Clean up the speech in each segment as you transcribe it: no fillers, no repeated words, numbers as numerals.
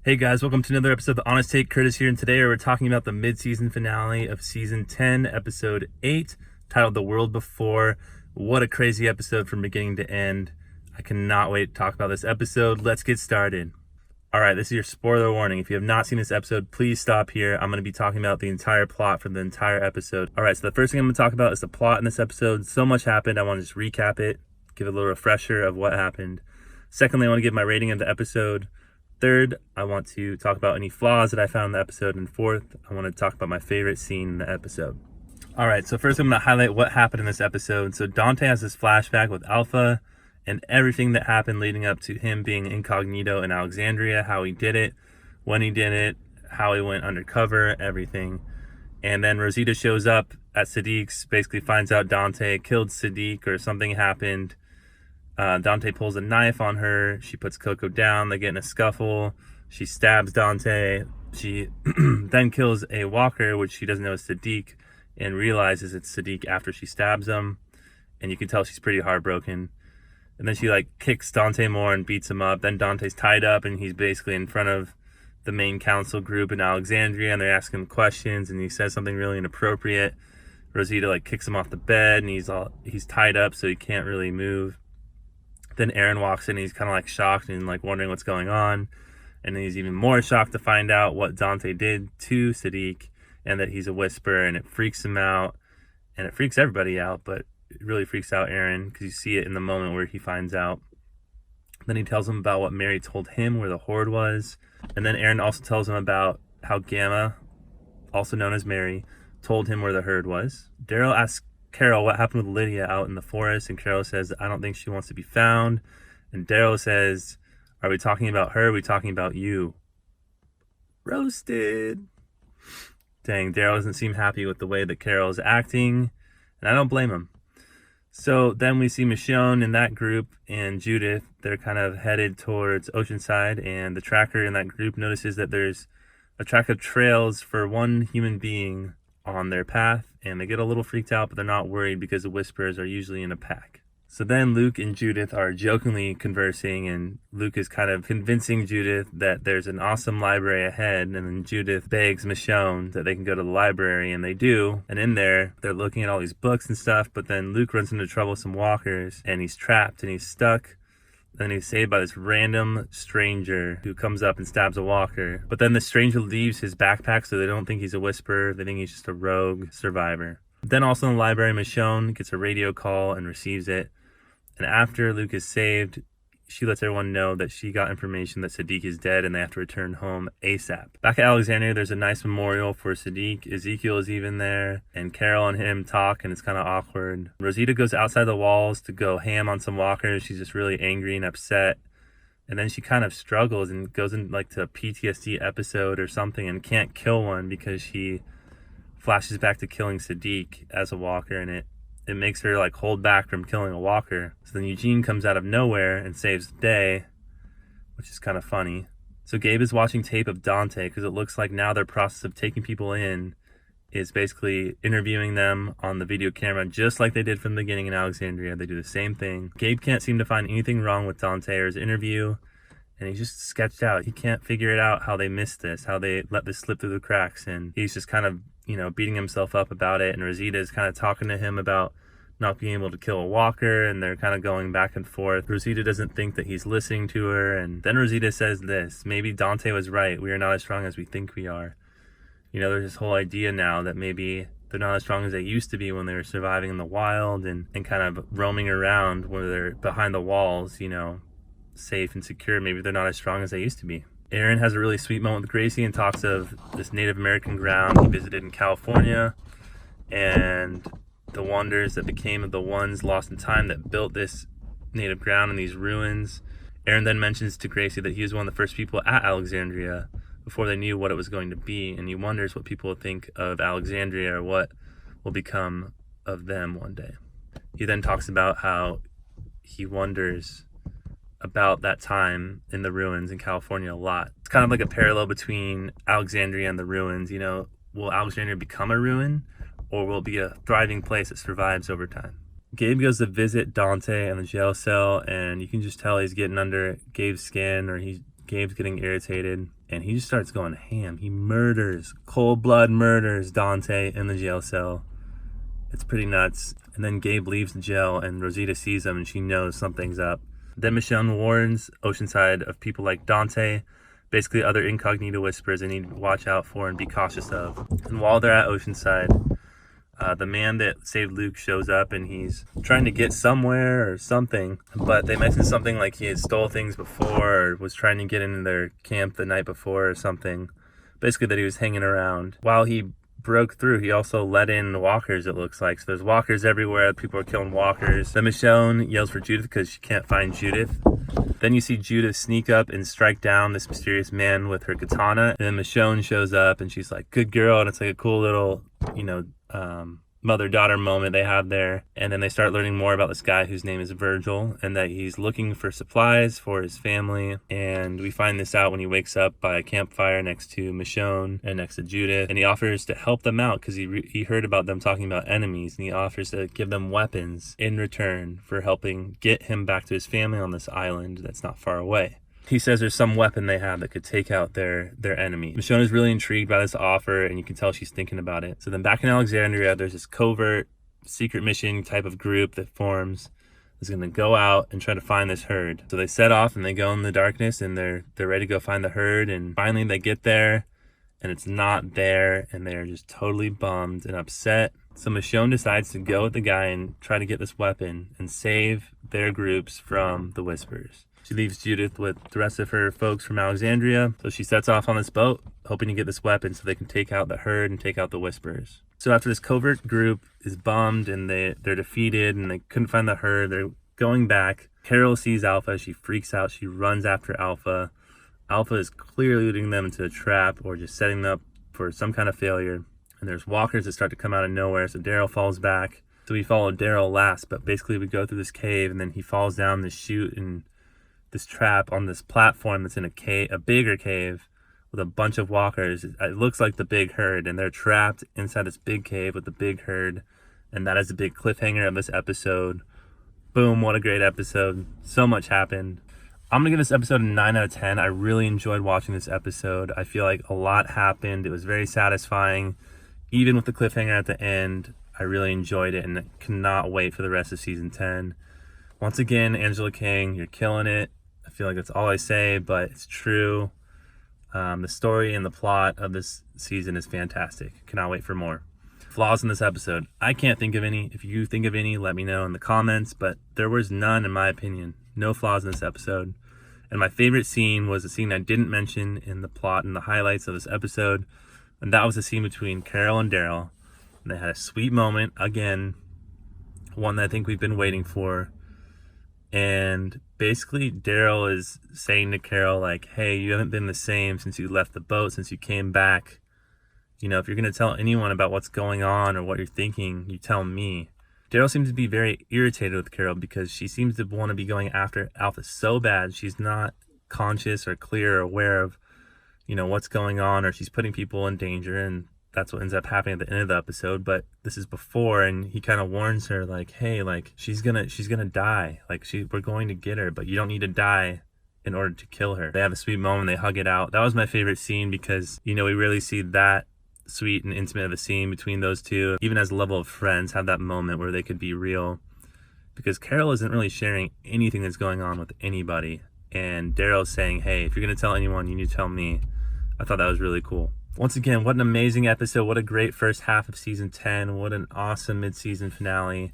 Hey guys, welcome to another episode of The Honest Take. Curtis here, and today we're talking about the mid-season finale of Season 10, Episode 8, titled The World Before. What a crazy episode from beginning to end. I cannot wait to talk about this episode. Let's get started. Alright, this is your spoiler warning. If you have not seen this episode, please stop here. I'm going to be talking about the entire plot for the entire episode. Alright, so the first thing I'm going to talk about is the plot in this episode. So much happened, I want to just recap it, give a little refresher of what happened. Secondly, I want to give my rating of the episode. Third, I want to talk about any flaws that I found in the episode. And fourth, I want to talk about my favorite scene in the episode. All right, so first I'm going to highlight what happened in this episode. So Dante has this flashback with Alpha and everything that happened leading up to him being incognito in Alexandria, how he did it, when he did it, how he went undercover, everything. And then Rosita shows up at Siddiq's, basically finds out Dante killed Siddiq or something happened. Dante pulls a knife on her. She puts Coco down. They get in a scuffle. She stabs Dante. She then kills a walker, which she doesn't know is Siddiq, and realizes it's Siddiq after she stabs him. And you can tell she's pretty heartbroken. And then she kicks Dante more and beats him up. Then Dante's tied up and he's basically in front of the main council group in Alexandria, and they're asking him questions, and he says something really inappropriate. Rosita kicks him off the bed, and he's tied up so he can't really move. Then Aaron walks in, and he's kind of shocked and wondering what's going on. And then he's even more shocked to find out what Dante did to Siddiq and that he's a whisperer, and it freaks him out. And it freaks everybody out, but it really freaks out Aaron because you see it in the moment where he finds out. Then he tells him about what Mary told him where the hoard was. And then Aaron also tells him about how Gamma, also known as Mary, told him where the herd was. Daryl asks Carol what happened with Lydia out in the forest, and Carol says, I don't think she wants to be found. And Daryl says, are we talking about her? Or are we talking about you? Roasted. Dang, Daryl doesn't seem happy with the way that Carol is acting, and I don't blame him. So then we see Michonne in that group and Judith. They're kind of headed towards Oceanside, and the tracker in that group notices that there's a track of trails for one human being on their path, and they get a little freaked out, but they're not worried because the whisperers are usually in a pack. So then Luke and Judith are jokingly conversing, and Luke is kind of convincing Judith that there's an awesome library ahead, and then Judith begs Michonne that they can go to the library, and they do. And in there, they're looking at all these books and stuff, but then Luke runs into trouble with some walkers, and he's trapped, and he's stuck. Then he's saved by this random stranger who comes up and stabs a walker. But then the stranger leaves his backpack, so they don't think he's a whisperer. They think he's just a rogue survivor. Then also in the library, Michonne gets a radio call and receives it. And after Luke is saved, she lets everyone know that she got information that Siddiq is dead and they have to return home ASAP. Back at Alexandria, there's a nice memorial for Siddiq. Ezekiel is even there, and Carol and him talk, and it's kind of awkward. Rosita goes outside the walls to go ham on some walkers. She's just really angry and upset. And then she kind of struggles and goes in to a PTSD episode or something and can't kill one because she flashes back to killing Siddiq as a walker, and it makes her hold back from killing a walker. So then Eugene comes out of nowhere and saves the day, which is kind of funny. So Gabe is watching tape of Dante because it looks like now their process of taking people in is basically interviewing them on the video camera, just like they did from the beginning in Alexandria. They do the same thing. Gabe can't seem to find anything wrong with Dante or his interview, and he's just sketched out. He can't figure it out how they missed this, how they let this slip through the cracks, and he's just kind of beating himself up about it. And Rosita is kind of talking to him about not being able to kill a walker, and they're kind of going back and forth. Rosita doesn't think that he's listening to her, and then Rosita says this: maybe Dante was right. We are not as strong as we think we are. There's this whole idea now that maybe they're not as strong as they used to be when they were surviving in the wild and kind of roaming around when they're behind the walls, safe and secure. Maybe they're not as strong as they used to be. Aaron has a really sweet moment with Gracie and talks of this Native American ground he visited in California and the wonders that became of the ones lost in time that built this native ground and these ruins. Aaron then mentions to Gracie that he was one of the first people at Alexandria before they knew what it was going to be, and he wonders what people will think of Alexandria or what will become of them one day. He then talks about how he wonders about that time in the ruins in California a lot. It's kind of like a parallel between Alexandria and the ruins. Will Alexandria become a ruin, or will it be a thriving place that survives over time? Gabe goes to visit Dante in the jail cell, and you can just tell he's getting under Gabe's skin, or he's Gabe's getting irritated, and he just starts going ham. He cold blood murders Dante in the jail cell. It's pretty nuts. And then Gabe leaves the jail, and Rosita sees him, and she knows something's up. Then Michonne warns Oceanside of people like Dante, basically other incognito whispers they need to watch out for and be cautious of. And while they're at Oceanside, the man that saved Luke shows up, and he's trying to get somewhere or something, but they mentioned something like he had stole things before or was trying to get into their camp the night before or something. Basically that he was hanging around. While he broke through, he also let in walkers, it looks like. So there's walkers everywhere. People are killing walkers. Then Michonne yells for Judith because she can't find Judith. Then you see Judith sneak up and strike down this mysterious man with her katana. And then Michonne shows up, and she's like, good girl. And it's like a cool little, mother-daughter moment they have there. And then they start learning more about this guy whose name is Virgil, and that he's looking for supplies for his family. And we find this out when he wakes up by a campfire next to Michonne and next to Judith. And he offers to help them out because he heard about them talking about enemies, and he offers to give them weapons in return for helping get him back to his family on this island that's not far away. He says there's some weapon they have that could take out their enemy. Michonne is really intrigued by this offer, and you can tell she's thinking about it. So then back in Alexandria, there's this covert secret mission type of group that forms. Is going to go out and try to find this herd. So they set off, and they go in the darkness, and they're ready to go find the herd. And finally they get there, and it's not there, and they're just totally bummed and upset. So Michonne decides to go with the guy and try to get this weapon and save their groups from the Whispers. She leaves Judith with the rest of her folks from Alexandria. So she sets off on this boat, hoping to get this weapon so they can take out the herd and take out the Whispers. So after this covert group is bummed and they're defeated and they couldn't find the herd, they're going back. Carol sees Alpha. She freaks out. She runs after Alpha. Alpha is clearly leading them into a trap or just setting them up for some kind of failure. And there's walkers that start to come out of nowhere. So Daryl falls back. So we follow Daryl last, but basically we go through this cave, and then he falls down this chute and this trap on this platform that's in a bigger cave with a bunch of walkers. It looks like the big herd, and they're trapped inside this big cave with the big herd. And that is the big cliffhanger of this episode. Boom, what a great episode. So much happened. I'm going to give this episode a 9 out of 10. I really enjoyed watching this episode. I feel like a lot happened. It was very satisfying. Even with the cliffhanger at the end, I really enjoyed it and cannot wait for the rest of season 10. Once again, Angela King, you're killing it. I feel like that's all I say, but it's true. The story and the plot of this season is fantastic. Cannot wait for more. Flaws in this episode. I can't think of any. If you think of any, let me know in the comments, but there was none in my opinion. No flaws in this episode. And my favorite scene was a scene I didn't mention in the plot and the highlights of this episode, and that was the scene between Carol and Daryl. And they had a sweet moment, again, one that I think we've been waiting for. And basically Daryl is saying to Carol, like, hey, you haven't been the same since you left the boat, since you came back. You know, if you're going to tell anyone about what's going on or what you're thinking, you tell me. Daryl seems to be very irritated with Carol because she seems to want to be going after Alpha so bad. She's not conscious or clear or aware of, what's going on, or she's putting people in danger, and that's what ends up happening at the end of the episode. But this is before, and he kind of warns her, like, hey, like, she's gonna die. Like, we're going to get her, but you don't need to die in order to kill her. They have a sweet moment. They hug it out. That was my favorite scene because, we really see that sweet and intimate of a scene between those two, even as a level of friends, have that moment where they could be real, because Carol isn't really sharing anything that's going on with anybody, and Daryl's saying, hey, if you're going to tell anyone, you need to tell me. I thought that was really cool. Once again, what an amazing episode. What a great first half of season 10. What an awesome mid-season finale,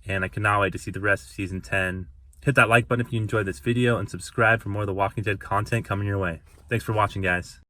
and I cannot wait to see the rest of season 10. Hit that like button if you enjoyed this video, and subscribe for more of the Walking Dead content coming your way. Thanks for watching, guys.